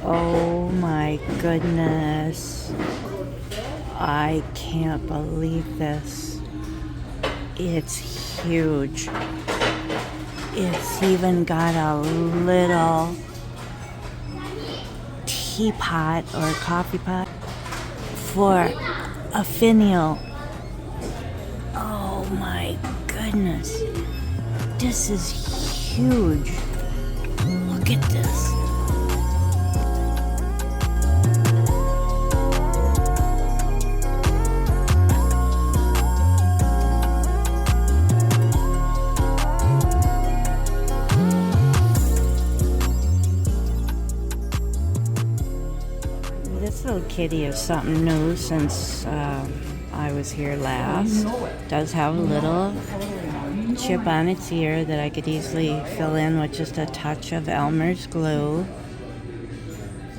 Oh my goodness. I can't believe this. It's huge. It's even got a little teapot or coffee pot for a finial. Oh my goodness. This is huge. Look at this. This little kitty is something new since I was here last. Does have a little chip on its ear that I could easily fill in with just a touch of Elmer's glue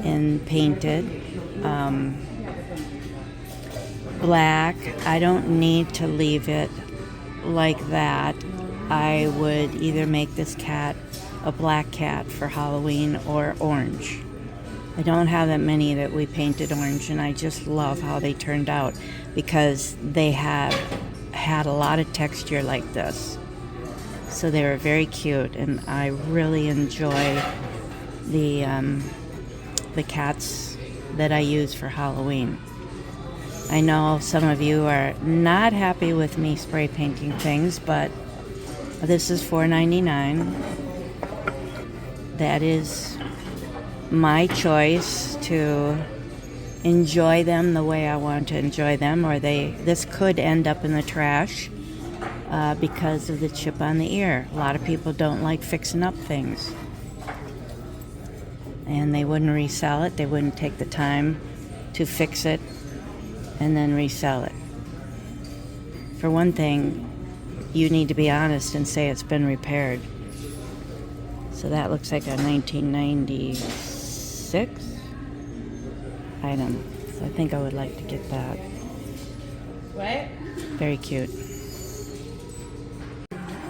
and paint it black. I don't need to leave it like that. I would either make this cat a black cat for Halloween or orange. I don't have that many that we painted orange, and I just love how they turned out because they have had a lot of texture like this. So they were very cute, and I really enjoy the cats that I use for Halloween. I know some of you are not happy with me spray painting things, but this is $4.99. That is my choice to enjoy them the way I want to enjoy them, or this could end up in the trash because of the chip on the ear. A lot of people don't like fixing up things, and they wouldn't resell it. They wouldn't take the time to fix it and then resell it. For one thing, you need to be honest and say it's been repaired. So that looks like a 1996 item. So I think I would like to get that. What? Very cute.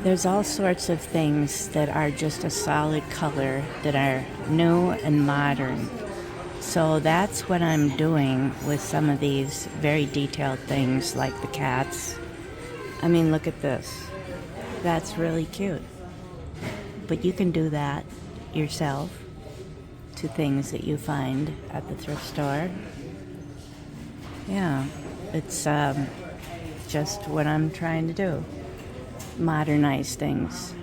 There's all sorts of things that are just a solid color that are new and modern. So that's what I'm doing with some of these very detailed things like the cats. I mean, look at this. That's really cute. But you can do that yourself to things that you find at the thrift store. Yeah, it's just what I'm trying to do. Modernize things.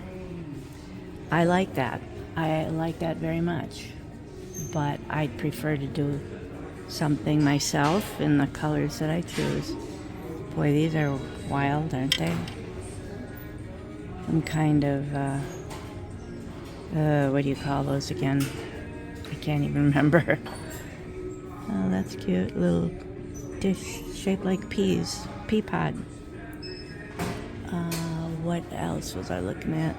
I like that. I like that very much. But I'd prefer to do something myself in the colors that I choose. Boy, these are wild, aren't they? Some kind of, what do you call those again? I can't even remember. Oh, that's cute. Little dish shaped like peas. Pea pod. What else was I looking at?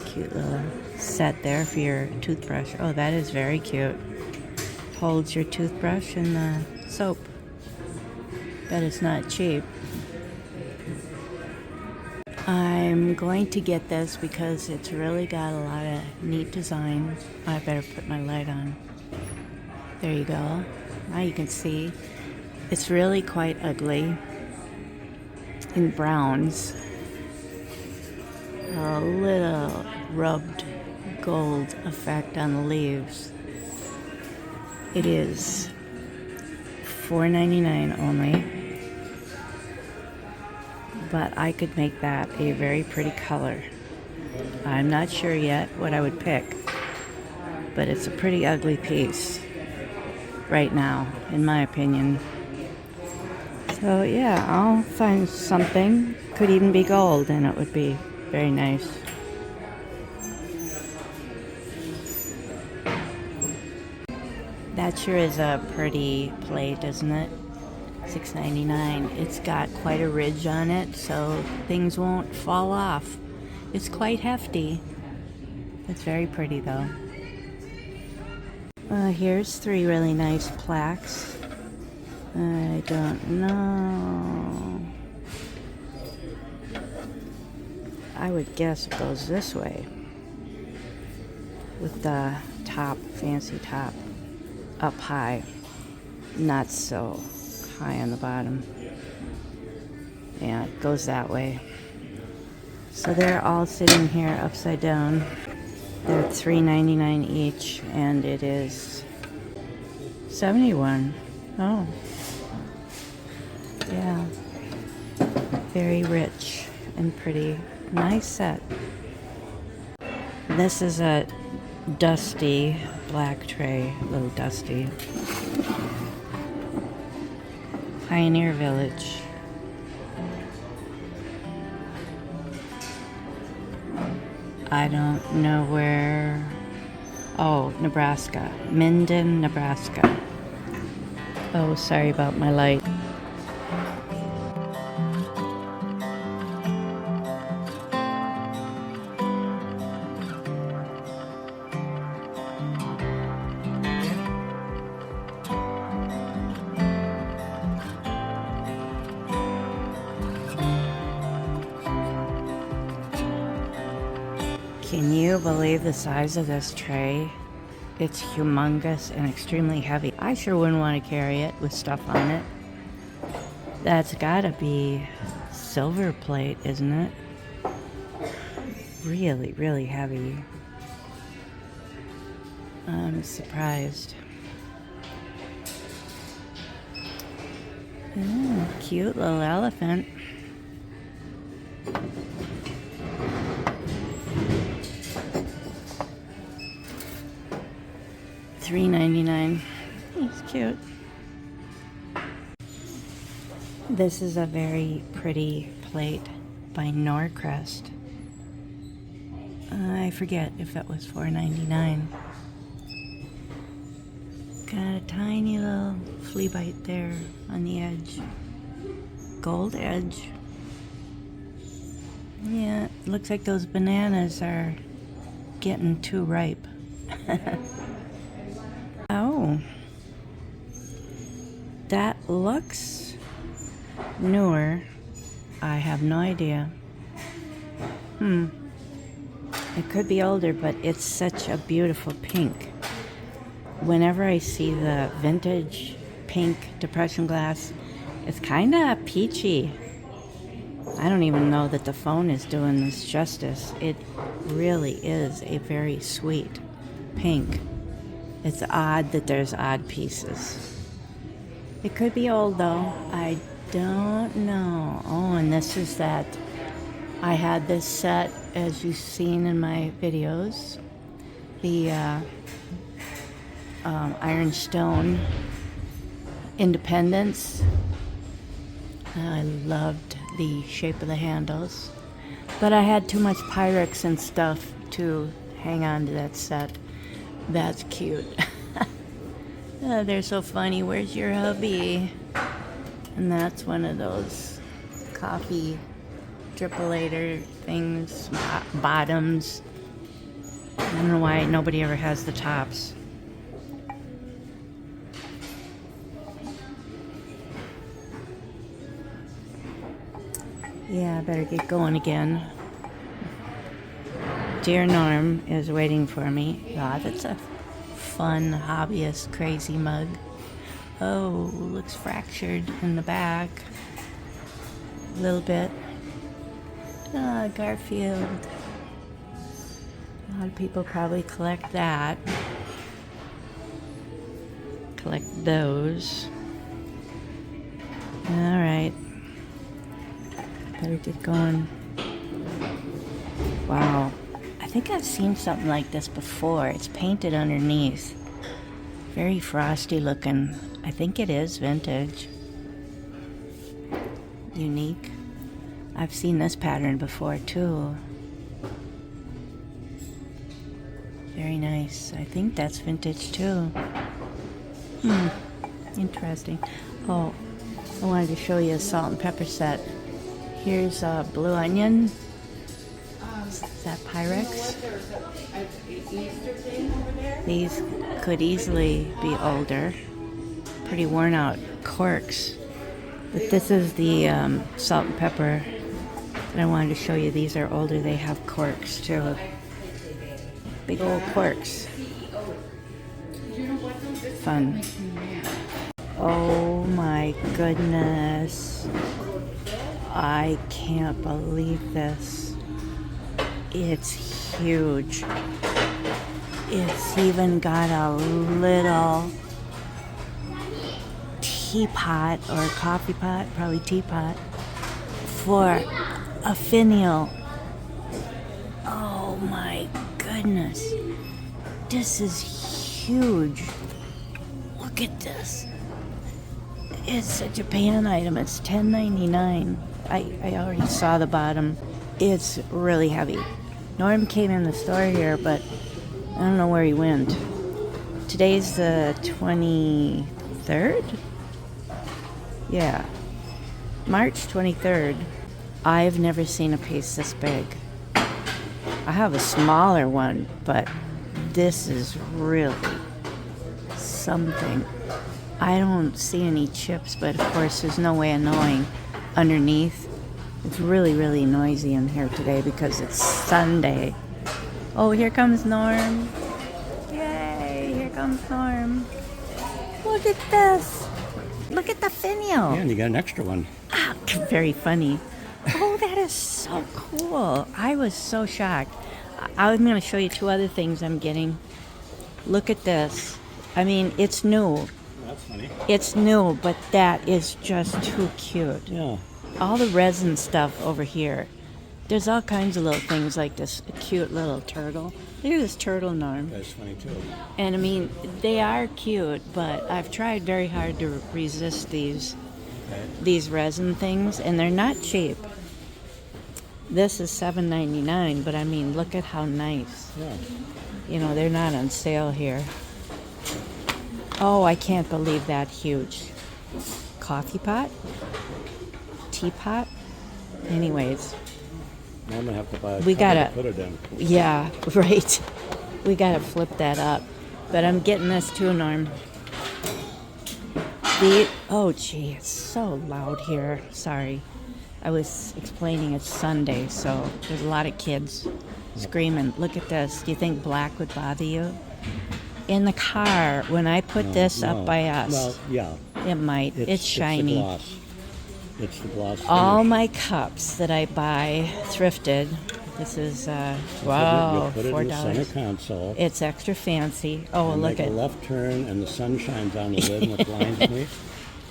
Cute little set there for your toothbrush. Oh, that is very cute. Holds your toothbrush and the soap. Bet it's not cheap. I'm going to get this because it's really got a lot of neat design. I better put my light on. There you go. Now you can see. It's really quite ugly. In browns. A little rubbed gold effect on the leaves. It is $4.99 only. But I could make that a very pretty color. I'm not sure yet what I would pick, but it's a pretty ugly piece right now, in my opinion. So yeah, I'll find something. Could even be gold, and it would be very nice. That sure is a pretty plate, isn't it? $6.99. It's got quite a ridge on it, so things won't fall off. It's quite hefty. It's very pretty, though. Here's 3 really nice plaques. I don't know. I would guess it goes this way with the top, fancy top, up high, not so high on the bottom. Yeah, it goes that way. So they're all sitting here upside down. They're $3.99 each, and it is $71. Oh, yeah, very rich and pretty. Nice set. This is a dusty black tray, a little dusty. Pioneer Village. I don't know where. Oh, Nebraska. Minden, Nebraska. Oh, sorry about my light. Can you believe the size of this tray? It's humongous and extremely heavy. I sure wouldn't want to carry it with stuff on it. That's gotta be silver plate, isn't it? Really, really heavy. I'm surprised. Cute little elephant. $3.99. He's cute. This is a very pretty plate by Norcrest. I forget if it was $4.99. Got a tiny little flea bite there on the edge. Gold edge. Yeah, it looks like those bananas are getting too ripe. Oh, that looks newer. I have no idea. It could be older, but it's such a beautiful pink. Whenever I see the vintage pink depression glass, it's kind of peachy. I don't even know that the phone is doing this justice. It really is a very sweet pink. It's odd that there's odd pieces. It could be old though. I don't know. Oh, and this is that. I had this set, as you've seen in my videos. The Ironstone Independence. I loved the shape of the handles. But I had too much Pyrex and stuff to hang on to that set. That's cute. Oh, they're so funny. Where's your hubby? And that's one of those coffee drippolator things, bottoms. I don't know why nobody ever has the tops. Yeah, I better get going again. Dear Norm is waiting for me. God, that's a fun, hobbyist, crazy mug. Oh, looks fractured in the back. A little bit. Ah, Garfield. A lot of people probably collect that. Collect those. Alright. Better get going. Wow. I think I've seen something like this before. It's painted underneath. Very frosty looking. I think it is vintage. Unique. I've seen this pattern before too. Very nice. I think that's vintage too. Interesting. Oh, I wanted to show you a salt and pepper set. Here's a blue onion. Is that Pyrex? These could easily be older. Pretty worn out corks. But this is the salt and pepper that I wanted to show you. These are older. They have corks too. Big old corks. fun. Oh my goodness. I can't believe this. It's huge. It's even got a little teapot or coffee pot, probably teapot, for a finial. Oh my goodness. This is huge. Look at this. It's a Japan item. It's $10.99. I already saw the bottom. It's really heavy. Norm came in the store here, but I don't know where he went. Today's the 23rd? Yeah. March 23rd. I've never seen a piece this big. I have a smaller one, but this is really something. I don't see any chips, but of course there's no way of knowing underneath. It's really, really noisy in here today because it's Sunday. Oh, here comes Norm. Yay, here comes Norm. Look at this. Look at the finial. Yeah, and you got an extra one. Ah, very funny. Oh, that is so cool. I was so shocked. I'm going to show you two other things I'm getting. Look at this. I mean, it's new. That's funny. It's new, but that is just too cute. Yeah. All the resin stuff over here. There's all kinds of little things like this cute little turtle. Look at this turtle, Norm. That's funny too. And I mean, they are cute, but I've tried very hard to resist these resin things, and they're not cheap. This is $7.99, but I mean, look at how nice. Yeah. You know, they're not on sale here. Oh, I can't believe that huge. Coffee pot? Teapot? Anyways. Now I'm gonna have to buy a We cover gotta- to put it in. Yeah, right. We gotta flip that up. But I'm getting this too, Norm. Oh, gee, it's so loud here. Sorry. I was explaining it's Sunday, so there's a lot of kids screaming. Look at this. Do you think black would bother you? In the car, when I put this up by us, Well, yeah. it might. It's shiny. It's the gloss. All finish. my cups that I buy thrifted. This is wow, You'll put it in the center $4. console. It's extra fancy. Oh, and look make at a left turn, and the sun shines on the lid, and it blinds me.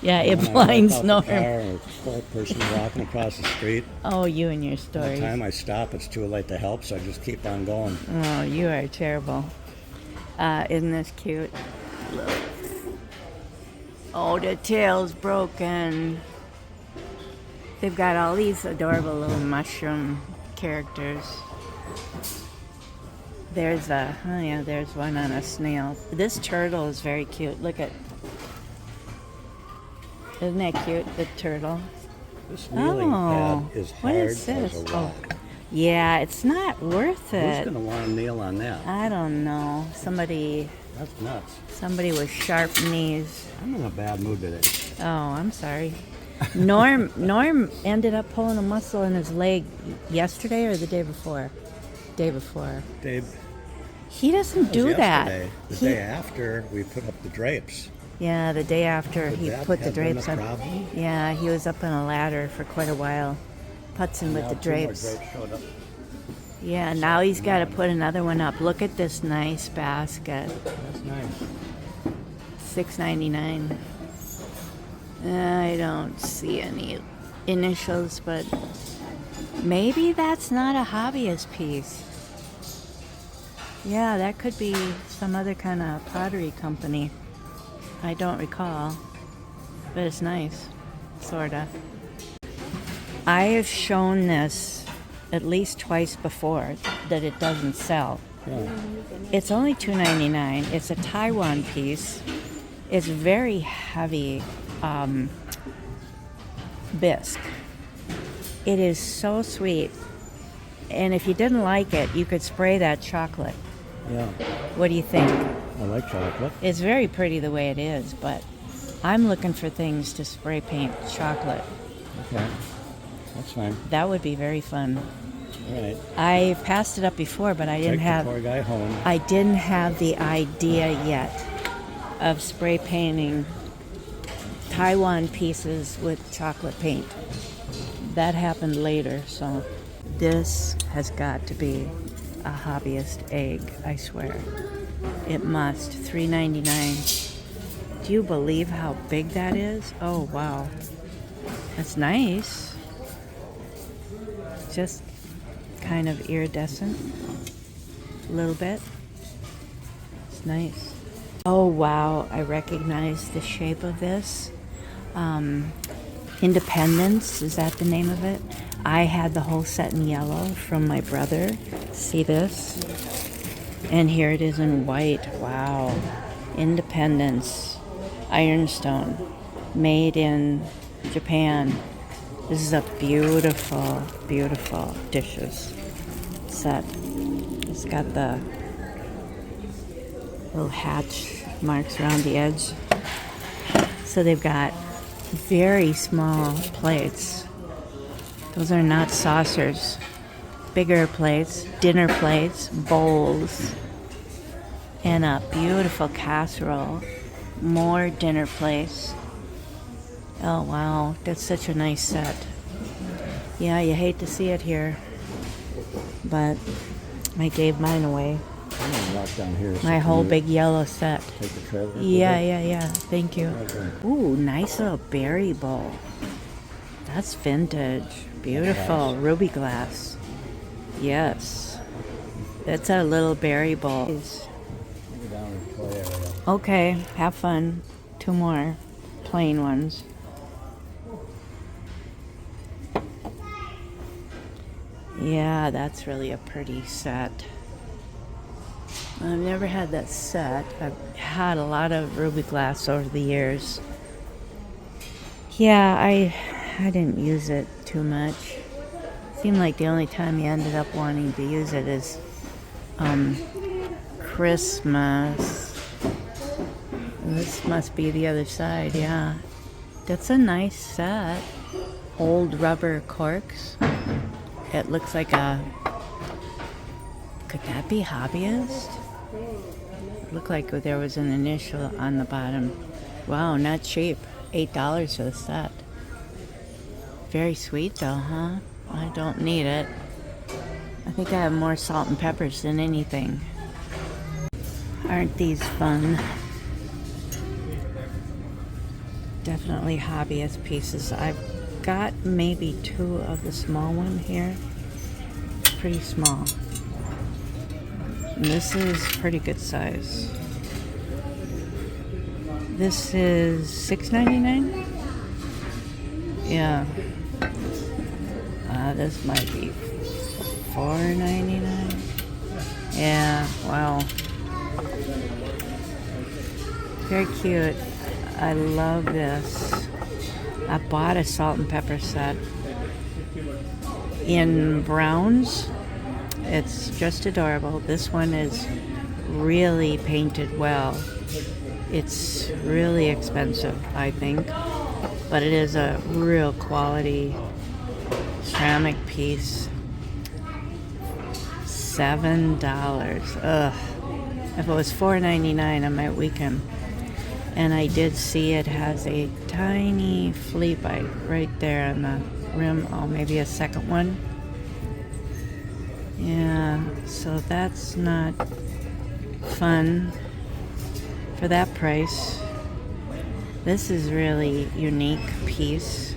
yeah, And it when I blinds walk out Norm. the car, or a poor person walking across the street. Oh, you and your By the stories. time I stop, it's too late to help, so I just keep on going. Oh, you are terrible. Isn't this cute? Look. Oh, the tail's broken. They've got all these adorable little mushroom characters. There's there's one on a snail. This turtle is very cute. Look at, isn't that cute, the turtle? This kneeling pad is what hard is as this? a Oh, rock. yeah, it's not worth Who's it. gonna want to kneel on that? I don't know. Somebody That's nuts. with sharp knees. I'm in a bad mood today. Oh, I'm sorry. Norm ended up pulling a muscle in his leg yesterday or the day before? Day before. Dave, He doesn't do that. yesterday. The He- day after, we put up the drapes. Yeah, the day after Could he that put the have been drapes a on. problem? Yeah, he was up on a ladder for quite a while, putzing with Now the 2 more drapes. drapes showed up. Yeah, now he's got to put another one up. Look at this nice basket. That's nice. $6.99. I don't see any initials, but maybe that's not a hobbyist piece. Yeah, that could be some other kind of pottery company. I don't recall, but it's nice, sorta. I have shown this at least twice before that it doesn't sell. Yeah. It's only $2.99. It's a Taiwan piece. It's very heavy bisque. It is so sweet. And if you didn't like it, you could spray that chocolate. Yeah. What do you think? I like chocolate. It's very pretty the way it is, but I'm looking for things to spray paint chocolate. Okay. That's fine. That would be very fun. All right. I passed it up before, but I didn't Take have the poor guy home. the idea yet. of spray painting Taiwan pieces with chocolate paint. That happened later, so this has got to be a hobbyist egg, I swear. It must. $3.99. Do you believe how big that is? Oh, wow. That's nice. Just kind of iridescent. A little bit. It's nice. Oh, wow. I recognize the shape of this. Independence, is that the name of it? I had the whole set in yellow from my brother. See this? And here it is in white. Wow. Independence. Ironstone. Made in Japan. This is a beautiful, beautiful dishes set. It's got the little hatch marks around the edge. So they've got very small plates. Those are not saucers. Bigger plates, dinner plates, bowls, and a beautiful casserole. More dinner plates. Oh wow, that's such a nice set. Yeah, you hate to see it here, but I gave mine away. I'm gonna walk down here. My whole big yellow set. Take the trailer. Yeah. Thank you. Okay. Ooh, nice little berry bowl. That's vintage. Beautiful. Ruby glass. Yes. That's a little berry bowl. Go down to the toy area. Okay, have fun. 2 more plain ones. Yeah, that's really a pretty set. I've never had that set. I've had a lot of ruby glass over the years. Yeah, I didn't use it too much. Seemed like the only time you ended up wanting to use it is Christmas. This must be the other side, yeah. That's a nice set. Old rubber corks. It looks like a... Could that be hobbyist? It looked like there was an initial on the bottom. Wow, not cheap. $8 for the set. Very sweet though, huh? I don't need it. I think I have more salt and peppers than anything. Aren't these fun? Definitely hobbyist pieces. I've got maybe 2 of the small one here. Pretty small. And this is pretty good size. This is $6.99? Yeah. This might be $4.99. Yeah, wow. Very cute. I love this. I bought a salt and pepper set in browns. It's just adorable. This one is really painted well. It's really expensive, I think, but it is a real quality ceramic piece. $7. Ugh. If it was $4.99, I might weaken. And I did see it has a tiny flea bite right there on the rim. Oh, maybe a second one. Yeah, so that's not fun for that price. This is really unique piece.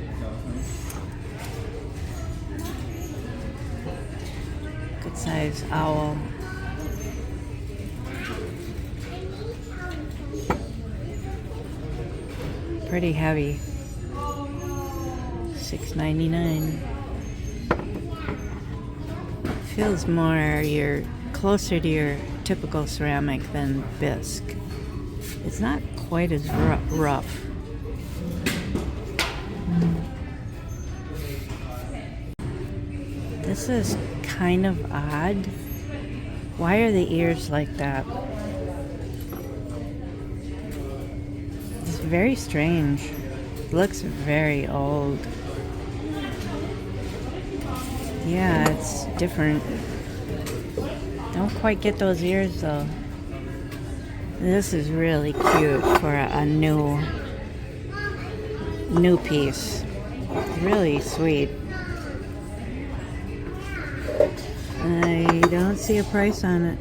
Good size owl. Pretty heavy. $6.99. Feels more closer to your typical ceramic than bisque. It's not quite as rough. This is kind of odd. Why are the ears like that? It's very strange. It looks very old. Yeah, it's different. Don't quite get those ears though. This is really cute for a new piece. Really sweet. I don't see a price on it.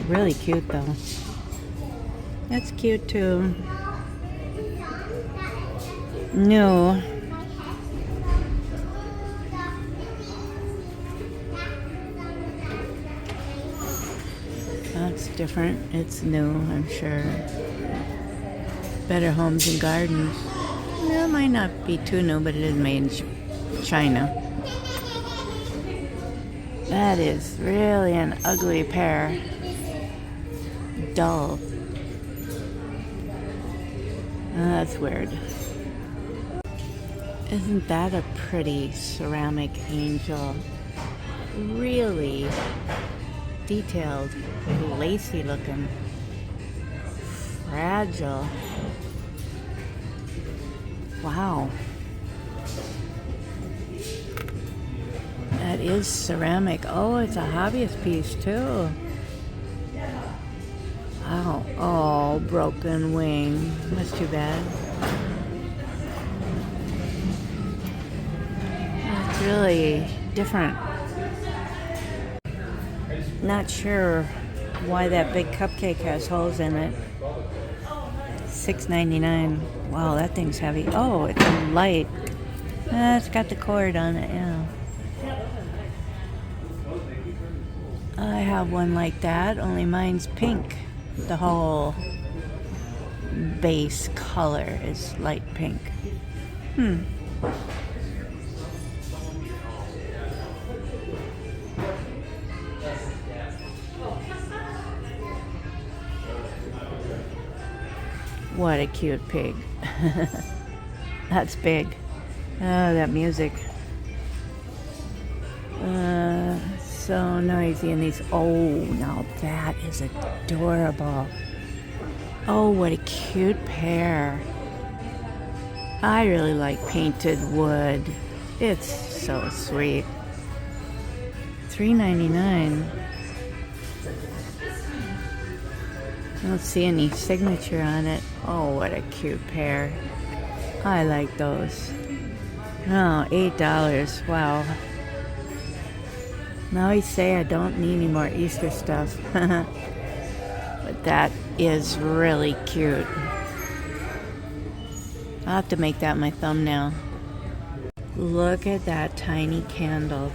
Really cute though. That's cute too. New. That's different. It's new, I'm sure. Better Homes and Gardens. Well, it might not be too new, but it is made in China. That is really an ugly pair. Dull. That's weird. Isn't that a pretty ceramic angel? Really detailed, lacy looking, fragile. Wow. That is ceramic. Oh, it's a hobbyist piece too. Wow. Oh, broken wing. That's too bad. That's really different. Not sure why that big cupcake has holes in it. $6.99. Wow, that thing's heavy. Oh, it's light. It's got the cord on it, yeah. I have one like that, only mine's pink. The whole base color is light pink. What a cute pig. That's big. Oh, that music. So noisy. And these, oh, now that is adorable. Oh, what a cute pair. I really like painted wood. It's so sweet. $3.99. I don't see any signature on it. Oh, what a cute pair. I like those. Oh, $8. Wow. Now I say I don't need any more Easter stuff. But that is really cute. I'll have to make that my thumbnail. Look at that tiny candle.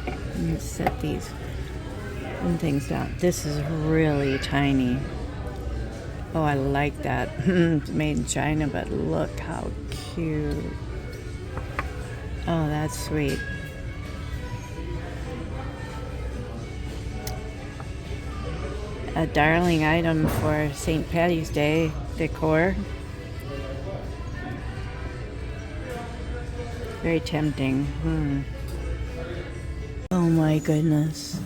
Let me set these things down. This is really tiny. Oh, I like that. It's made in China, but look how cute. Oh, that's sweet. A darling item for St. Patty's Day decor. Very tempting. Oh my goodness.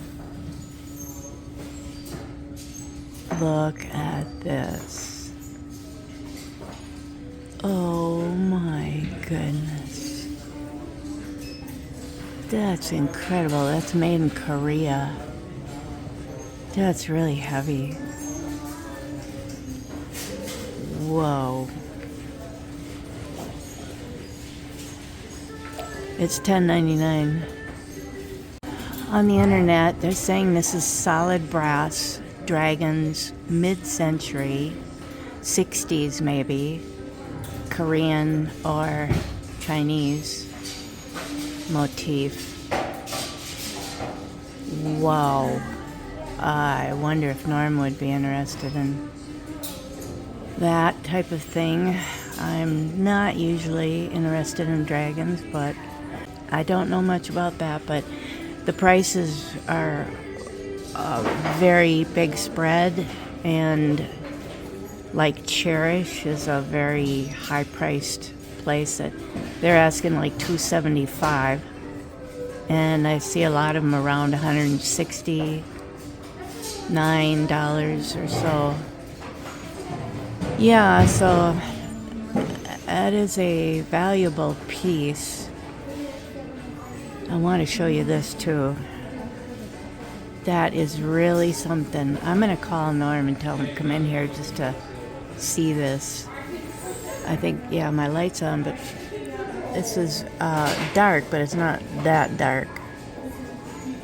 Look at this. Oh my goodness. That's incredible. That's made in Korea. That's really heavy. Whoa. It's $10.99. On the internet, they're saying this is solid brass, dragons, mid-century, 60s maybe, Korean or Chinese motif. Wow. I wonder if Norm would be interested in that type of thing. I'm not usually interested in dragons, but I don't know much about that. But the prices are a very big spread, and like Cherish is a very high-priced place that they're asking like $275, and I see a lot of them around $169 or so. Yeah, so that is a valuable piece. I want to show you this too. That is really something. I'm going to call Norm and tell him to come in here just to see this. I think, yeah, my light's on, but this is dark, but it's not that dark.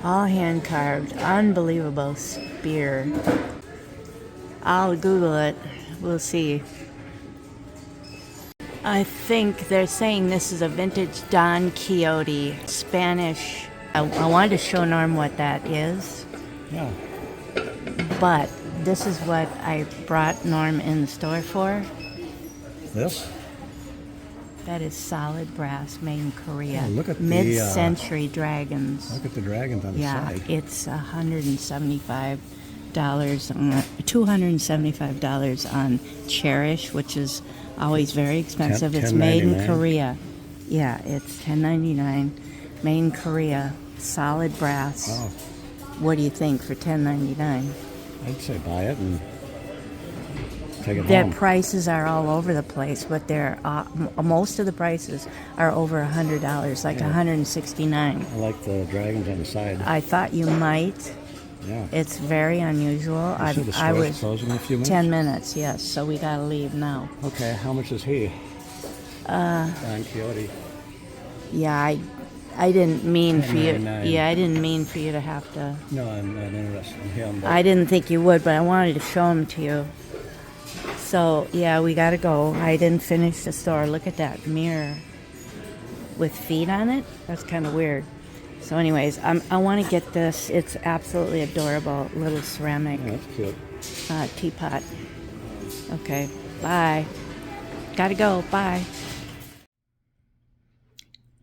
All hand carved. Unbelievable spear. I'll Google it. We'll see. I think they're saying this is a vintage Don Quixote, Spanish. I wanted to show Norm what that is. Yeah. But this is what I brought Norm in the store for. This? That is solid brass made in Korea. Oh, look at the, mid-century dragons. Look at the dragons on the side. Yeah, it's $175 $275 on Cherish, which is always very expensive. It's made in Korea. Yeah, it's $10.99. Made in Korea. Solid brass. Oh. What do you think for $10.99? I'd say buy it and take it Their home. prices are all over the place, but they're most of the prices are over $100, like $169. I like the dragons on the side. I thought you might. Yeah. It's very unusual. I was closing in a few minutes. 10 minutes, yes. So we gotta leave now. Okay, how much is he? Don Quixote. Yeah, I didn't mean for you. $10.99. Yeah, I didn't mean for you to have to. No, I'm not interested in him. But I didn't think you would, but I wanted to show him to you. So yeah, we gotta go. I didn't finish the store. Look at that mirror with feet on it. That's kind of weird. So anyways, I want to get this. It's absolutely adorable little ceramic that's cute. teapot. Okay, bye. Gotta go, bye.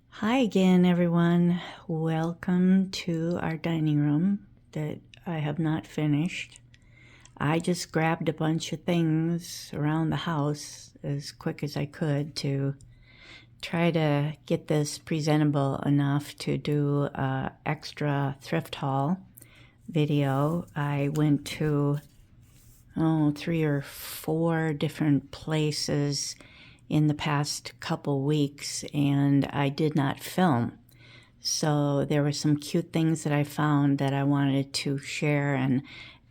Hi again, everyone. Welcome to our dining room that I have not finished. I just grabbed a bunch of things around the house as quick as I could to try to get this presentable enough to do a extra thrift haul video. I went to 3 or 4 different places in the past couple weeks, and I did not film. So there were some cute things that I found that I wanted to share and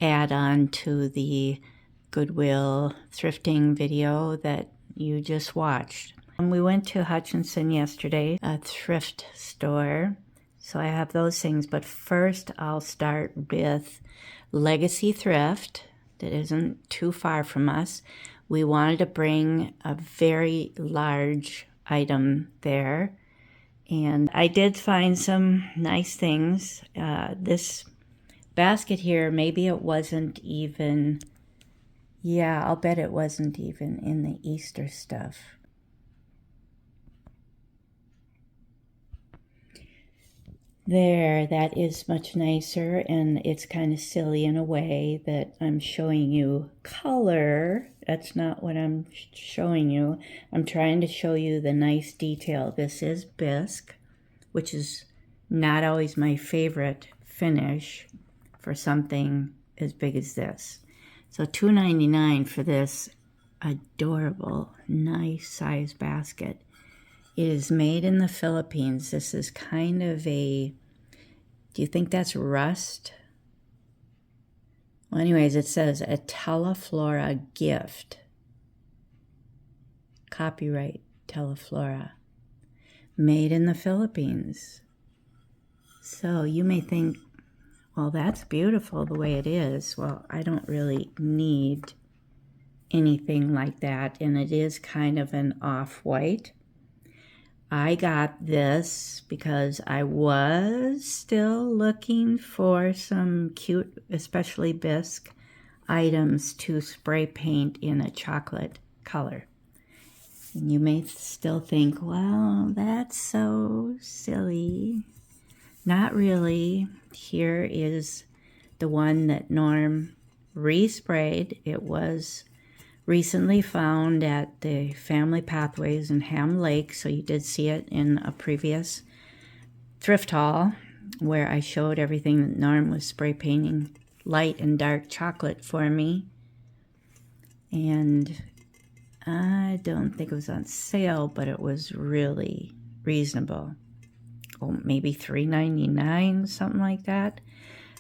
add on to the Goodwill thrifting video that you just watched. We went to Hutchinson yesterday, a thrift store. So I have those things, but first I'll start with Legacy Thrift that isn't too far from us. We wanted to bring a very large item there, and I did find some nice things. This basket here, maybe it wasn't even, yeah, I'll bet it wasn't even in the Easter stuff. There, that is much nicer, and it's kind of silly in a way that I'm showing you color. That's not what I'm showing you. I'm trying to show you the nice detail. This is bisque, which is not always my favorite finish for something as big as this. So $2.99 for this adorable, nice size basket. It is made in the Philippines. This is kind of a, do you think that's rust? Well, anyways, it says a Teleflora gift. Copyright Teleflora. Made in the Philippines. So you may think, well, that's beautiful the way it is. Well, I don't really need anything like that, and it is kind of an off-white. I got this because I was still looking for some cute, especially bisque, items to spray paint in a chocolate color. And you may still think, well, that's so silly. Not really. Here is the one that Norm resprayed. It was recently found at the Family Pathways in Ham Lake, so you did see it in a previous thrift haul where I showed everything that Norm was spray painting light and dark chocolate for me. And I don't think it was on sale, but it was really reasonable. Oh, maybe $3.99, something like that.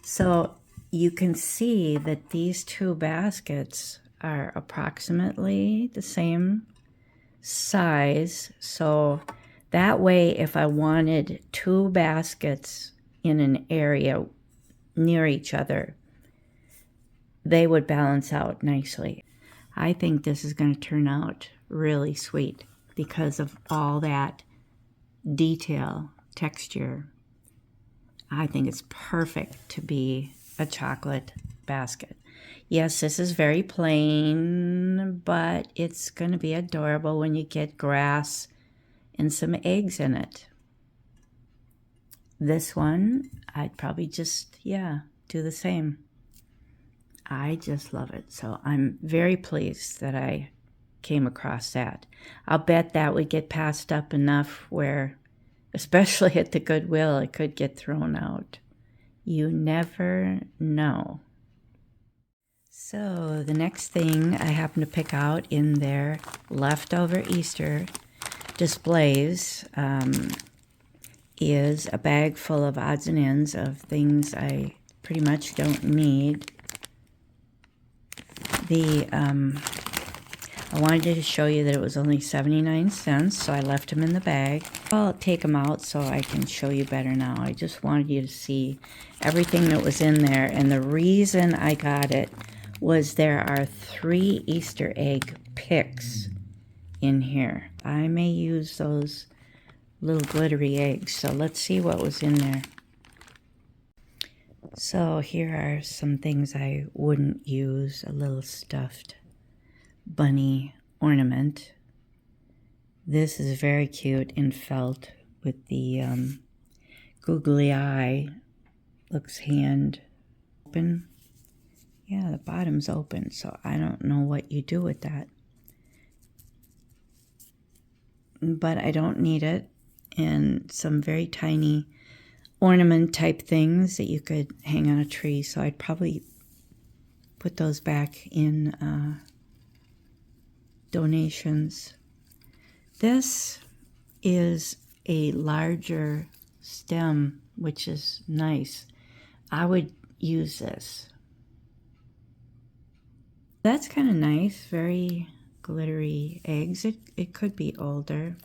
So you can see that these two baskets are approximately the same size. So that way, if I wanted two baskets in an area near each other, they would balance out nicely. I think this is going to turn out really sweet because of all that detail, texture. I think it's perfect to be a chocolate basket. Yes, this is very plain, but it's going to be adorable when you get grass and some eggs in it. This one, I'd probably just, do the same. I just love it. So I'm very pleased that I came across that. I'll bet that would get passed up enough where, especially at the Goodwill, it could get thrown out. You never know. So the next thing I happen to pick out in their leftover Easter displays is a bag full of odds and ends of things I pretty much don't need. I wanted to show you that it was only 79 cents, so I left them in the bag. I'll take them out so I can show you better now. I just wanted you to see everything that was in there, and the reason I got it was there are 3 Easter egg picks in here. I may use those little glittery eggs, so let's see what was in there. So here are some things I wouldn't use. A little stuffed bunny ornament. This is very cute in felt with the googly eye. Looks hand open. Yeah, the bottom's open, so I don't know what you do with that. But I don't need it. And some very tiny ornament type things that you could hang on a tree, so I'd probably put those back in donations. This is a larger stem, which is nice. I would use this. That's kind of nice, very glittery eggs. It could be older.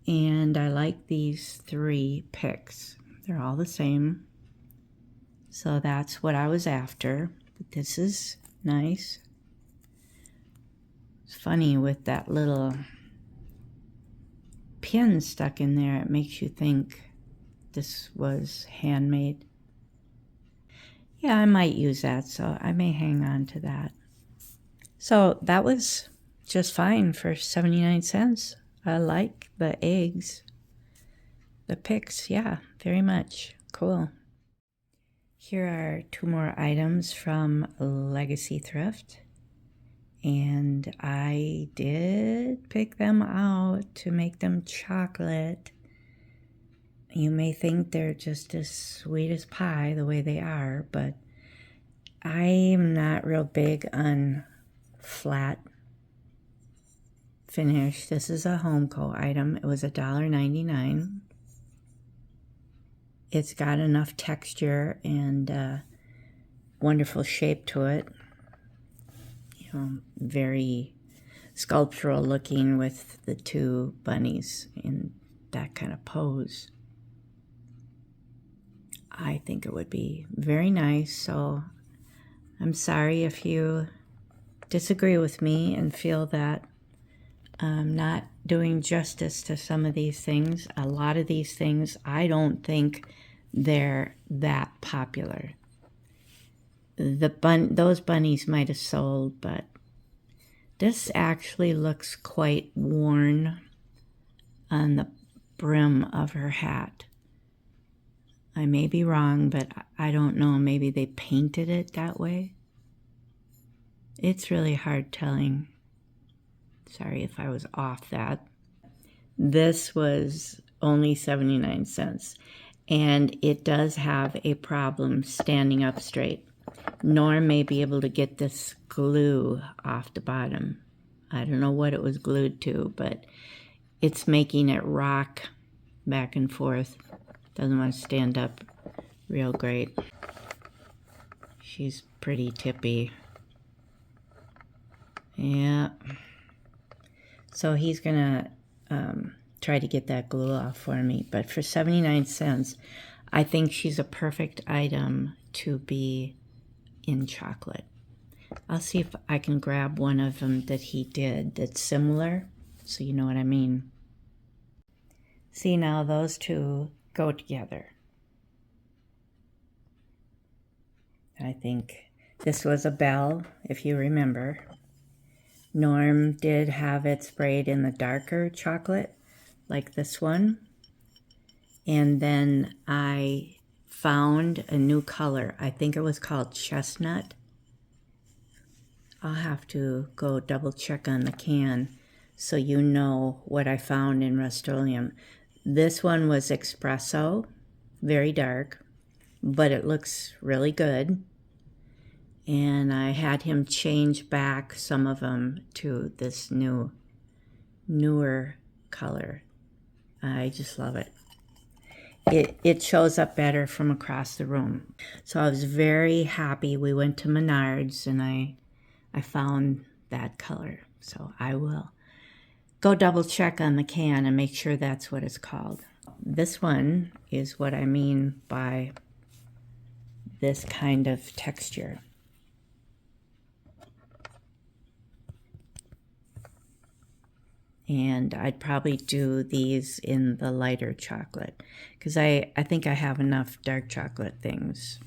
And I like these 3 picks. They're all the same. So that's what I was after. But this is nice. It's funny with that little pin stuck in there. It makes you think this was handmade. Yeah, I might use that, so I may hang on to that. So that was just fine for 79 cents. I like the eggs. The picks, yeah, very much. Cool. Here are 2 more items from Legacy Thrift. And I did pick them out to make them chocolate. You may think they're just as sweet as pie the way they are, but I'm not real big on flat finish. This is a HomeCo item. It was $1.99. It's got enough texture and wonderful shape to it. You know, very sculptural looking with the 2 bunnies in that kind of pose. I think it would be very nice, so I'm sorry if you disagree with me and feel that I'm not doing justice to some of these things. A lot of these things, I don't think they're that popular. Those bunnies might have sold, but this actually looks quite worn on the brim of her hat. I may be wrong, but I don't know. Maybe they painted it that way. It's really hard telling. Sorry if I was off that. This was only 79 cents, and it does have a problem standing up straight. Norm may be able to get this glue off the bottom. I don't know what it was glued to, but it's making it rock back and forth. Doesn't want to stand up real great. She's pretty tippy. Yeah. So he's gonna try to get that glue off for me. But for 79 cents, I think she's a perfect item to be in chocolate. I'll see if I can grab one of them that he did that's similar, so you know what I mean. See, now those two go together. I think this was a bell, if you remember. Norm did have it sprayed in the darker chocolate, like this one. And then I found a new color. I think it was called chestnut. I'll have to go double check on the can so you know what I found in Rust-Oleum. This one was espresso, very dark, but it looks really good. And I had him change back some of them to this newer color. I just love it. It shows up better from across the room. So I was very happy. We went to Menards and I found that color. So I will go double check on the can and make sure that's what it's called. This one is what I mean by this kind of texture. And I'd probably do these in the lighter chocolate because I think I have enough dark chocolate things.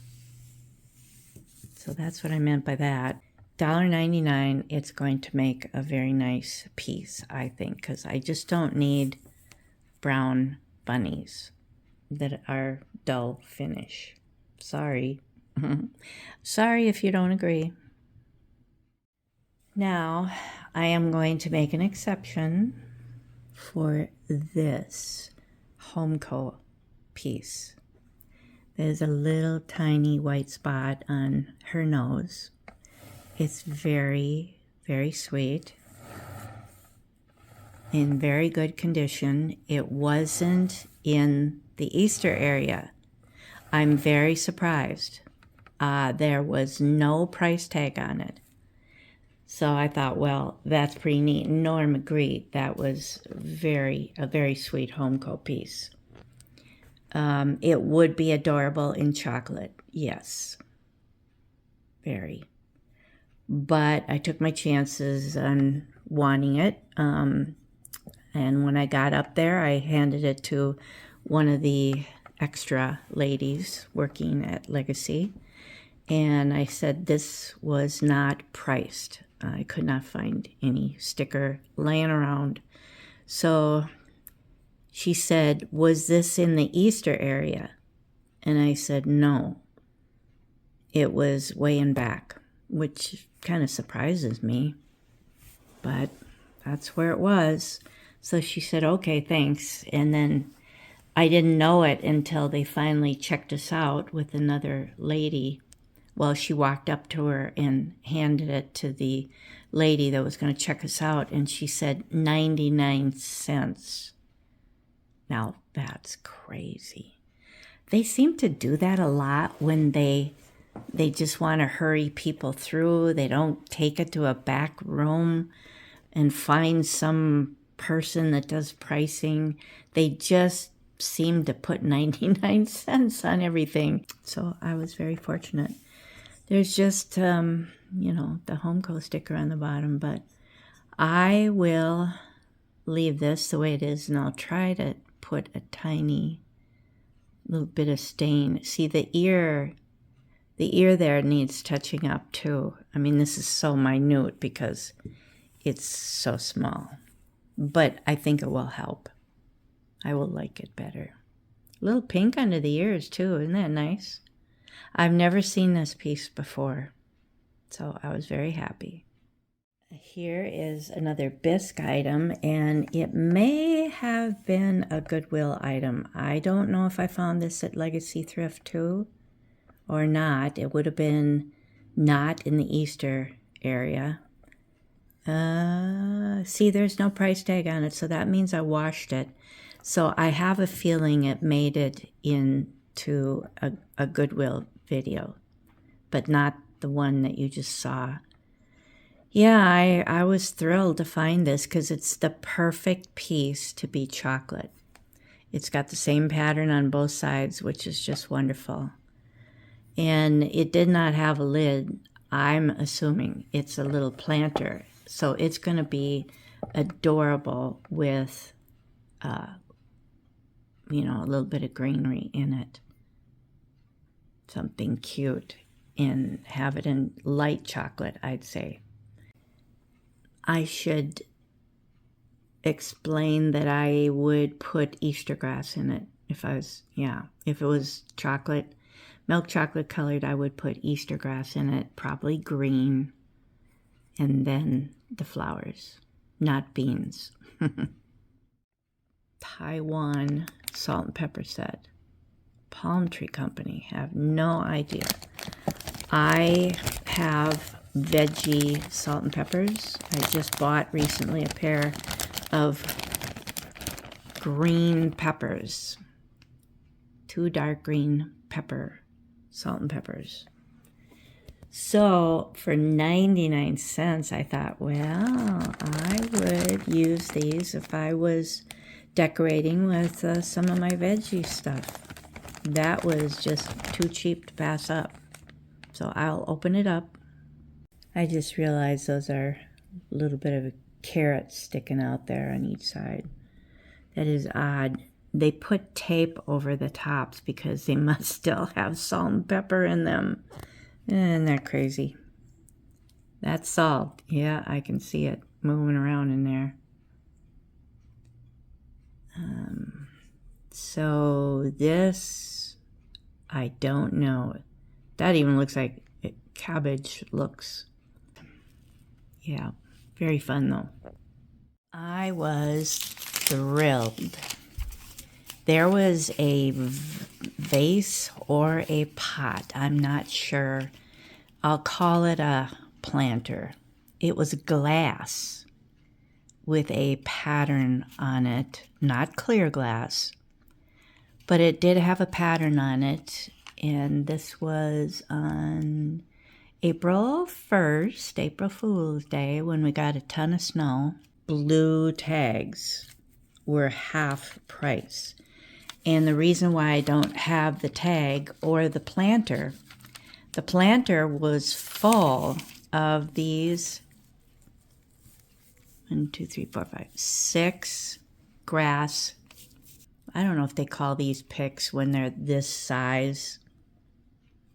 So that's what I meant by that. $1.99, it's going to make a very nice piece, I think, because I just don't need brown bunnies that are dull finish. Sorry. Sorry if you don't agree. Now, I am going to make an exception for this Homeco piece. There's a little tiny white spot on her nose. It's very, very sweet, in very good condition. It wasn't in the Easter area. I'm very surprised. There was no price tag on it. So I thought, well, that's pretty neat. Norm agreed. That was a very sweet Homeco piece. It would be adorable in chocolate, yes. Very. But I took my chances on wanting it. And when I got up there, I handed it to one of the extra ladies working at Legacy. And I said this was not priced. I could not find any sticker laying around. So she said, was this in the Easter area? And I said, no. It was way in back, which kind of surprises me. But that's where it was. So she said, okay, thanks. And then I didn't know it until they finally checked us out with another lady. Well, she walked up to her and handed it to the lady that was going to check us out, and she said 99 cents. Now, that's crazy. They seem to do that a lot when they just want to hurry people through. They don't take it to a back room and find some person that does pricing. They just seem to put 99 cents on everything. So I was very fortunate. There's just, the Homeco sticker on the bottom, but I will leave this the way it is, and I'll try to put a tiny little bit of stain. See, the ear there needs touching up too. I mean, this is so minute because it's so small, but I think it will help. I will like it better. A little pink under the ears too, isn't that nice? I've never seen this piece before, so I was very happy. Here is another bisque item, and it may have been a Goodwill item. I don't know if I found this at Legacy Thrift too or not. It would have been not in the Easter area. See, there's no price tag on it, so that means I washed it. So I have a feeling it made it into a Goodwill video. but not the one that you just saw. Yeah, I was thrilled to find this because it's the perfect piece to be chocolate. It's got the same pattern on both sides, which is just wonderful. And it did not have a lid. I'm assuming it's a little planter. So it's going to be adorable with, a little bit of greenery in it. Something cute. And have it in light chocolate, I'd say. I should explain that I would put Easter grass in it if it was chocolate, milk chocolate colored, I would put Easter grass in it, probably green, and then the flowers, not beans. Taiwan salt and pepper set. Palm Tree Company, have no idea. I have veggie salt and peppers. I just bought recently a pair of green peppers, 2 dark green pepper salt and peppers. So for 99 cents, I thought, well, I would use these if I was decorating with some of my veggie stuff. That was just too cheap to pass up. So I'll open it up. I just realized those are a little bit of a carrot sticking out there on each side. That is odd. They put tape over the tops because they must still have salt and pepper in them. Isn't that crazy? That's salt. Yeah, I can see it moving around in there. So this, I don't know. That even looks like cabbage looks. Yeah, very fun though. I was thrilled. There was a vase or a pot, I'm not sure. I'll call it a planter. It was glass with a pattern on it, not clear glass, but it did have a pattern on it. And this was on April 1st, April Fool's Day, when we got a ton of snow. Blue tags were half price. And the reason why I don't have the tag or the planter was full of these 6 grass. I don't know if they call these picks when they're this size.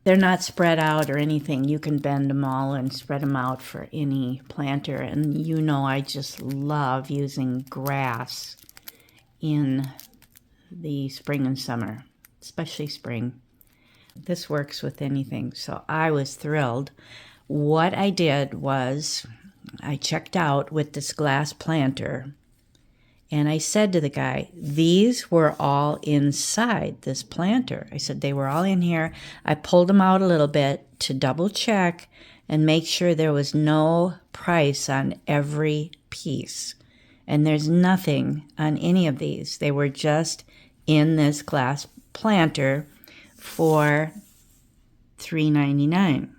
They're not spread out or anything. You can bend them all and spread them out for any planter. And I just love using grass in the spring and summer, especially spring. This works with anything, so I was thrilled. What I did was I checked out with this glass planter, and I said to the guy, these were all inside this planter. I said they were all in here. I pulled them out a little bit to double check and make sure there was no price on every piece. And there's nothing on any of these. They were just in this glass planter for $3.99.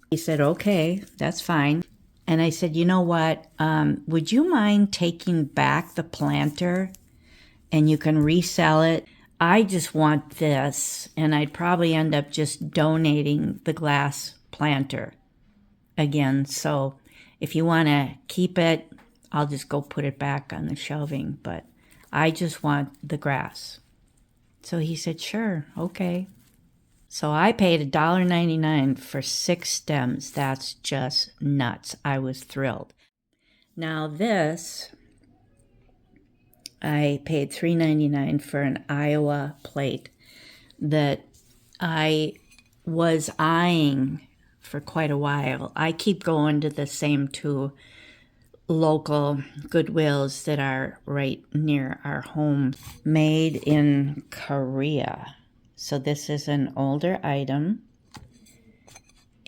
He said, okay, that's fine. And I said, you know what? Would you mind taking back the planter and you can resell it? I just want this, and I'd probably end up just donating the glass planter again. So if you want to keep it, I'll just go put it back on the shelving, but I just want the grass. So he said, sure, okay. So I paid $1.99 for 6 stems. That's just nuts. I was thrilled. Now this, I paid $3.99 for an Iowa plate that I was eyeing for quite a while. I keep going to the same 2 local Goodwills that are right near our home. Made in Korea. So this is an older item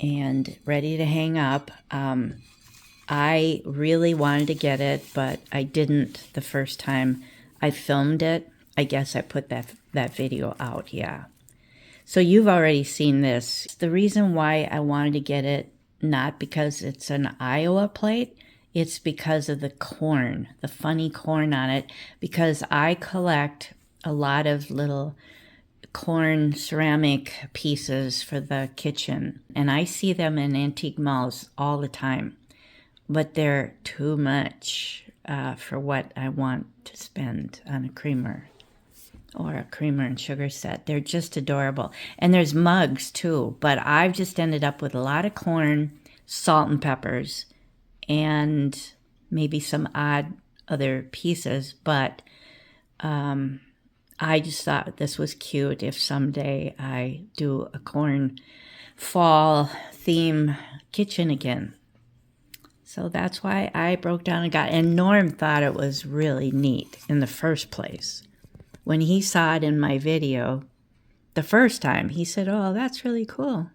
and ready to hang up. I really wanted to get it, but I didn't the first time I filmed it. I guess I put that video out, yeah. So you've already seen this. The reason why I wanted to get it, not because it's an Iowa plate, it's because of the corn, the funny corn on it, because I collect a lot of little corn ceramic pieces for the kitchen, and I see them in antique malls all the time, but they're too much for what I want to spend on a creamer or a creamer and sugar set. They're just adorable. And there's mugs too, but I've just ended up with a lot of corn, salt and peppers, and maybe some odd other pieces, but I just thought this was cute if someday I do a corn fall theme kitchen again. So that's why I broke down and got it. And Norm thought it was really neat in the first place. When he saw it in my video the first time, he said, "Oh, that's really cool.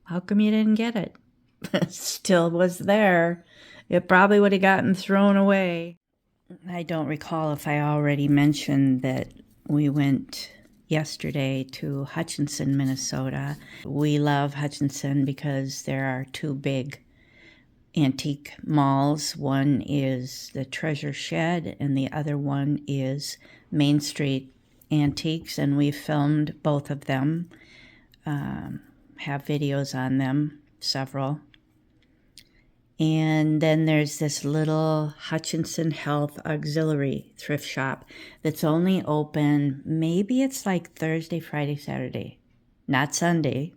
How come you didn't get it?" It still was there. It probably would have gotten thrown away. I don't recall if I already mentioned that we went yesterday to Hutchinson, Minnesota. We love Hutchinson because there are two big antique malls. One is the Treasure Shed and the other one is Main Street Antiques, and we filmed both of them, have videos on them, several. And then there's this little Hutchinson Health Auxiliary thrift shop that's only open, maybe it's like Thursday, Friday, Saturday, not Sunday.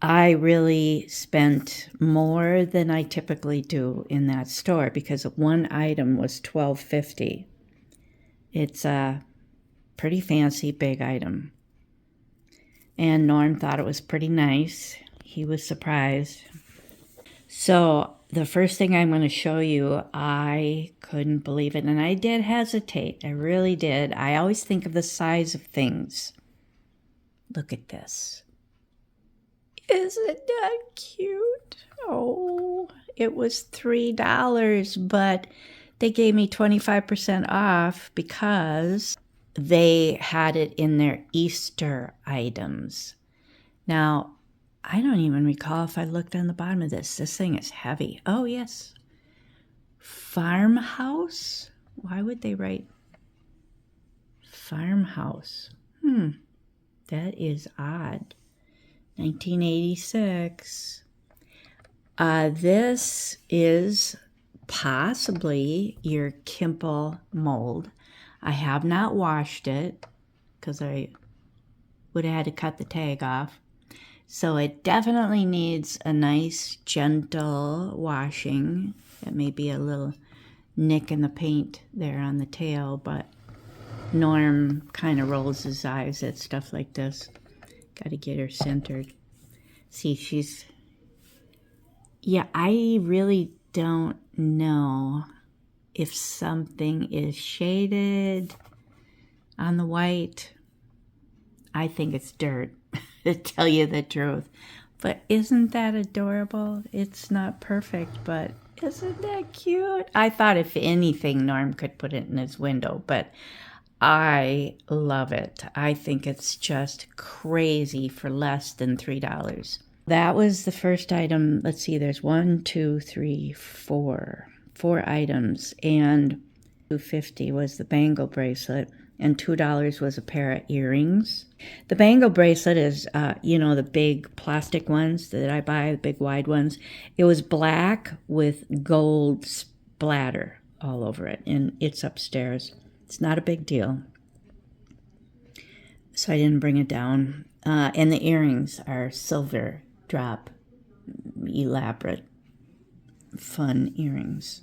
I really spent more than I typically do in that store because one item was $12.50. It's a pretty fancy big item. And Norm thought it was pretty nice. He was surprised. So the first thing I'm going to show you, I couldn't believe it. And I did hesitate. I really did. I always think of the size of things. Look at this. Isn't that cute? Oh, it was $3, but they gave me 25% off because they had it in their Easter items. Now, I don't even recall if I looked on the bottom of this. This thing is heavy. Oh, yes. Farmhouse? Why would they write farmhouse? That is odd. 1986. This is possibly your Kimple mold. I have not washed it because I would have had to cut the tag off. So it definitely needs a nice, gentle washing. It may be a little nick in the paint there on the tail, but Norm kind of rolls his eyes at stuff like this. Got to get her centered. See, yeah, I really don't know if something is shaded on the white. I think it's dirt, to tell you the truth. But isn't that adorable? It's not perfect, but isn't that cute? I thought if anything, Norm could put it in his window, but I love it. I think it's just crazy for less than $3. That was the first item. Let's see, there's 1, 2, 3, 4 items, and $2.50 was the bangle bracelet, and $2 was a pair of earrings. The bangle bracelet is, the big plastic ones that I buy, the big wide ones. It was black with gold splatter all over it, and it's upstairs. It's not a big deal, so I didn't bring it down. And the earrings are silver drop, elaborate, fun earrings.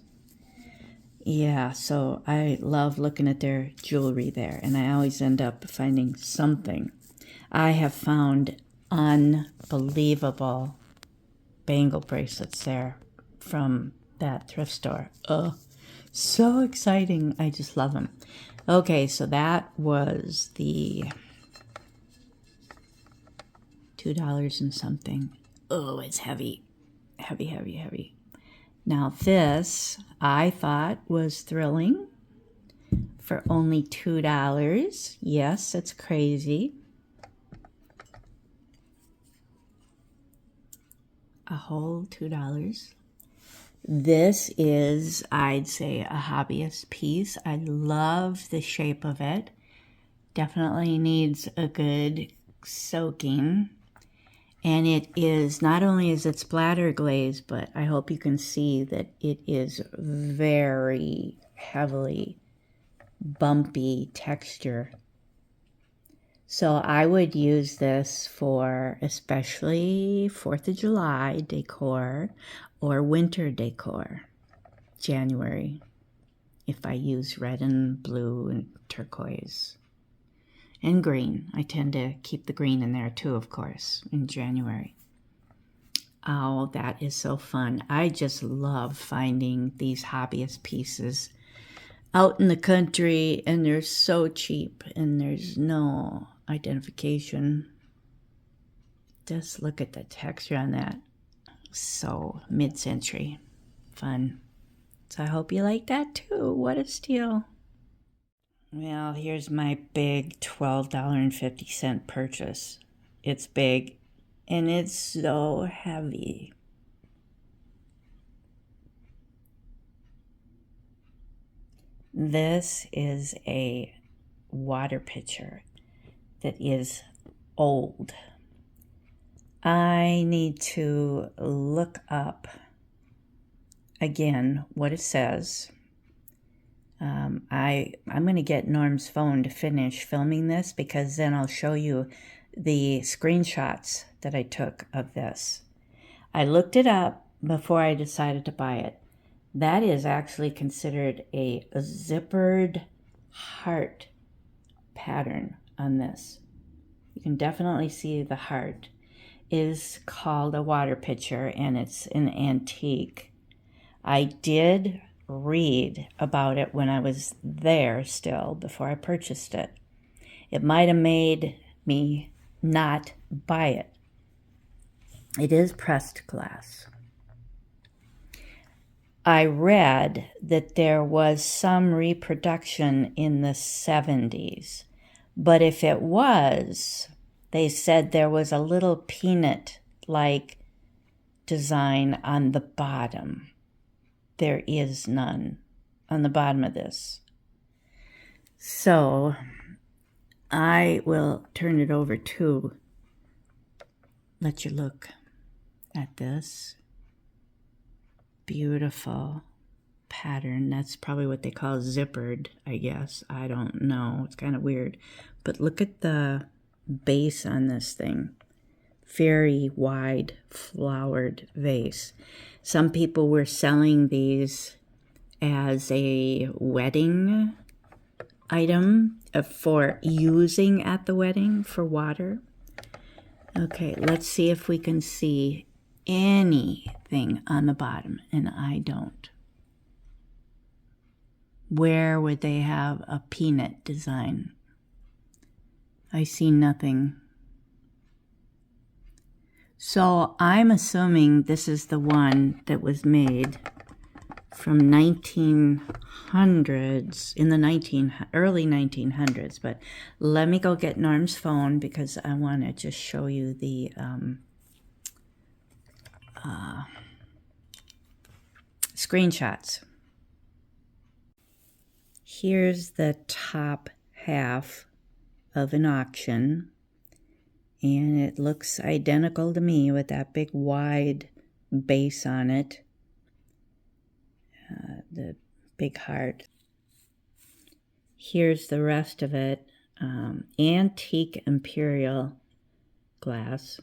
Yeah, so I love looking at their jewelry there, and I always end up finding something. I have found unbelievable bangle bracelets there from that thrift store. Oh, so exciting. I just love them. Okay, so that was the $2 and something. Oh, it's heavy. Heavy, heavy, heavy. Now this, I thought, was thrilling for only $2. Yes, it's crazy. a whole $2. This is, I'd say, a hobbyist piece. I love the shape of it. Definitely needs a good soaking. And it is, not only is it splatter glaze, but I hope you can see that it is very heavily bumpy texture. So I would use this for especially 4th of July decor or winter decor, January, if I use red and blue and turquoise. And green. I tend to keep the green in there too, of course, in January. Oh, that is so fun. I just love finding these hobbyist pieces out in the country, and they're so cheap, and there's no identification. Just look at the texture on that. So mid-century. Fun. So I hope you like that too. What a steal. Well, here's my big $12.50 purchase. It's big, and it's so heavy. This is a water pitcher that is old. I need to look up again what it says. I'm going to get Norm's phone to finish filming this, because then I'll show you the screenshots that I took of this. I looked it up before I decided to buy it. That is actually considered a zippered heart pattern on this. You can definitely see the heart. It is called a water pitcher, and it's an antique. I did read about it when I was there still, before I purchased it. It might have made me not buy it. It is pressed glass. I read that there was some reproduction in the 70s, but if it was, they said there was a little peanut-like design on the bottom. There is none on the bottom of this. So I will turn it over to let you look at this beautiful pattern. That's probably what they call zippered, I guess. I don't know. It's kind of weird. But look at the base on this thing. Very wide flowered vase. Some people were selling these as a wedding item for using at the wedding for water. Okay, let's see if we can see anything on the bottom, and I don't. Where would they have a peanut design? I see nothing. So I'm assuming this is the one that was made from 1900s, in the early 1900s. But let me go get Norm's phone, because I want to just show you the screenshots. Here's the top half of an auction. And it looks identical to me with that big wide base on it. The big heart. Here's the rest of it. Antique imperial glass.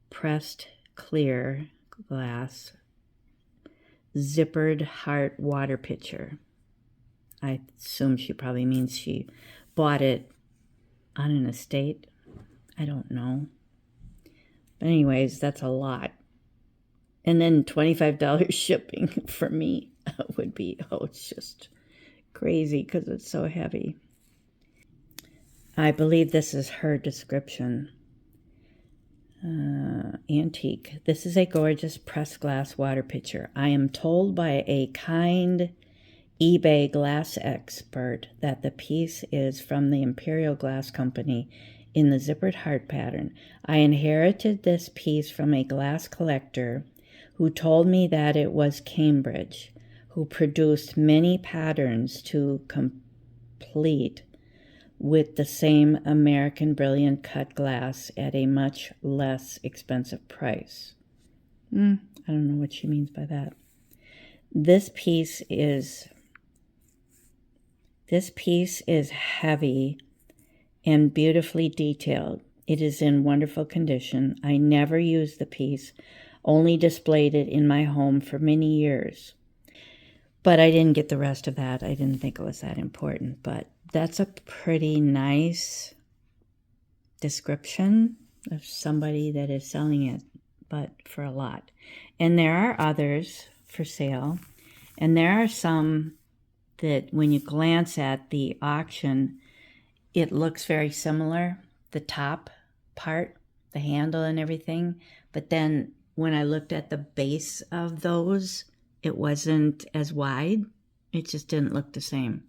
Pressed clear glass. Zippered heart water pitcher. I assume she probably means she bought it on an estate. I don't know. But anyways, that's a lot. And then $25 shipping for me would be, it's just crazy because it's so heavy. I believe this is her description. Antique. This is a gorgeous pressed glass water pitcher. I am told by a kind eBay glass expert that the piece is from the Imperial Glass Company in the zippered heart pattern. I inherited this piece from a glass collector who told me that it was Cambridge, who produced many patterns to complete with the same American Brilliant cut glass at a much less expensive price. I don't know what she means by that. This piece is heavy and beautifully detailed. It is in wonderful condition. I never used the piece, only displayed it in my home for many years. But I didn't get the rest of that. I didn't think it was that important. But that's a pretty nice description of somebody that is selling it, but for a lot. And there are others for sale. And there are some that when you glance at the auction, it looks very similar, the top part, the handle and everything. But then when I looked at the base of those, it wasn't as wide. It just didn't look the same.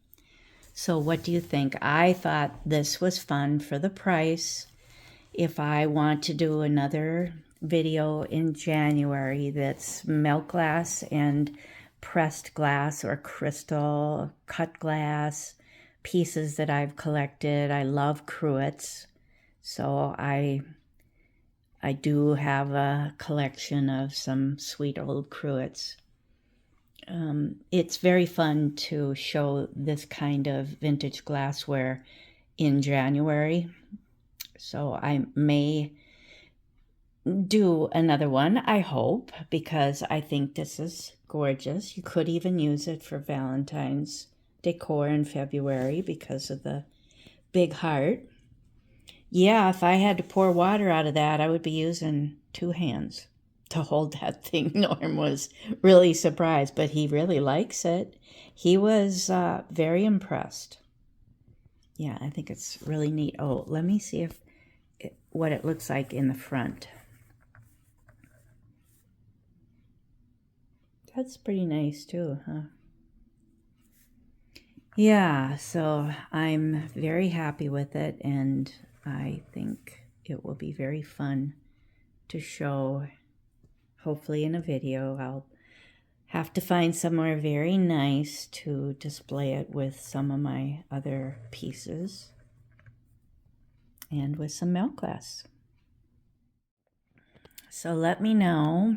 So what do you think? I thought this was fun for the price. If I want to do another video in January that's milk glass and pressed glass or crystal cut glass pieces that I've collected. I love cruets, so I do have a collection of some sweet old cruets. It's very fun to show this kind of vintage glassware in January, so I may do another one, I hope, because I think this is gorgeous. You could even use it for Valentine's decor in February because of the big heart. Yeah, if I had to pour water out of that, I would be using 2 hands to hold that thing. Norm was really surprised, but he really likes it. He was very impressed. Yeah, I think it's really neat. Oh, let me see what it looks like in the front. That's pretty nice too, huh? Yeah, so I'm very happy with it, and I think it will be very fun to show, hopefully in a video. I'll have to find somewhere very nice to display it with some of my other pieces and with some milk glass. So let me know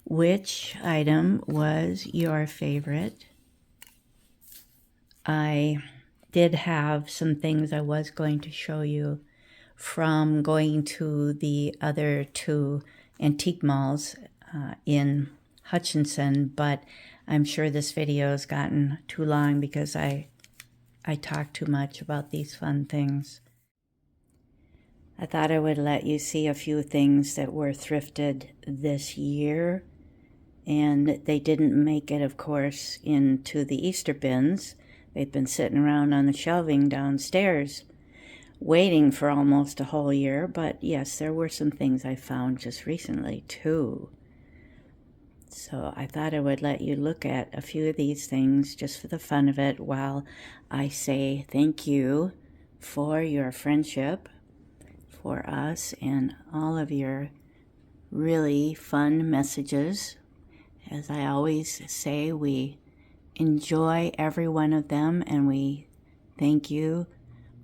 which item was your favorite. I did have some things I was going to show you from going to the other 2 antique malls in Hutchinson, but I'm sure this video has gotten too long because I talk too much about these fun things. I thought I would let you see a few things that were thrifted this year, and they didn't make it, of course, into the Easter bins. They've been sitting around on the shelving downstairs waiting for almost a whole year, but yes, there were some things I found just recently too. So I thought I would let you look at a few of these things just for the fun of it while I say thank you for your friendship for us and all of your really fun messages. As I always say, we enjoy every one of them, and we thank you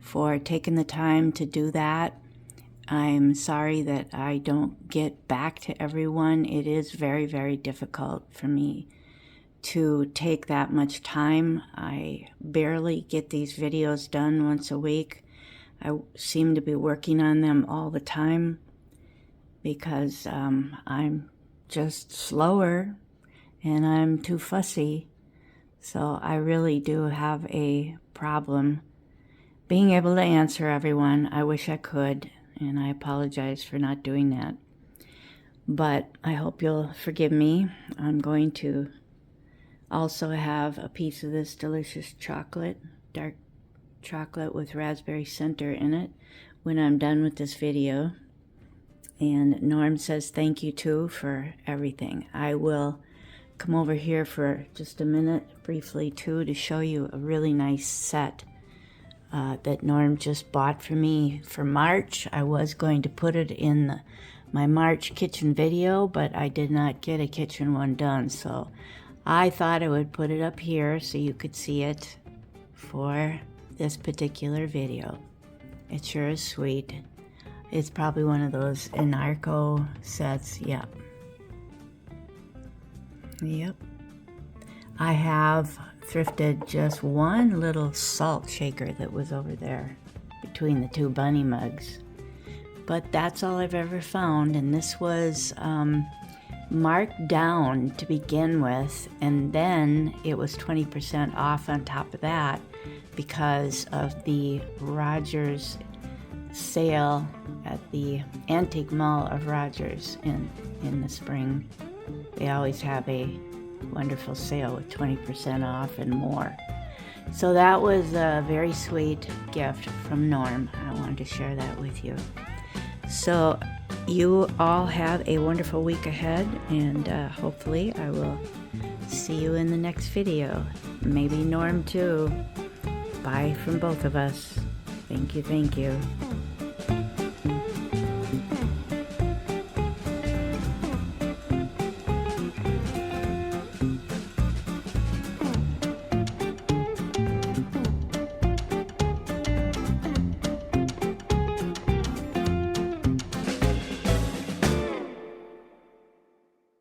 for taking the time to do that. I'm sorry that I don't get back to everyone. It is very, very difficult for me to take that much time. I barely get these videos done once a week. I seem to be working on them all the time because I'm just slower and I'm too fussy. So I really do have a problem being able to answer everyone. I wish I could, and I apologize for not doing that. But I hope you'll forgive me. I'm going to also have a piece of this delicious chocolate, dark chocolate with raspberry center in it when I'm done with this video. And Norm says thank you too for everything. I will come over here for just a minute briefly too to show you a really nice set that Norm just bought for me for March. I was going to put it in my March kitchen video, but I did not get a kitchen one done, so I thought I would put it up here so you could see it for this particular video. It sure is sweet. It's probably one of those Anarco sets. Yep. I have thrifted just one little salt shaker that was over there between the two bunny mugs. But that's all I've ever found, and this was marked down to begin with, and then it was 20% off on top of that because of the Rogers sale at the Antique Mall of Rogers in the spring. They always have a wonderful sale with 20% off and more. So that was a very sweet gift from Norm. I wanted to share that with you. So you all have a wonderful week ahead, and hopefully I will see you in the next video. Maybe Norm too. Bye from both of us. Thank you, thank you.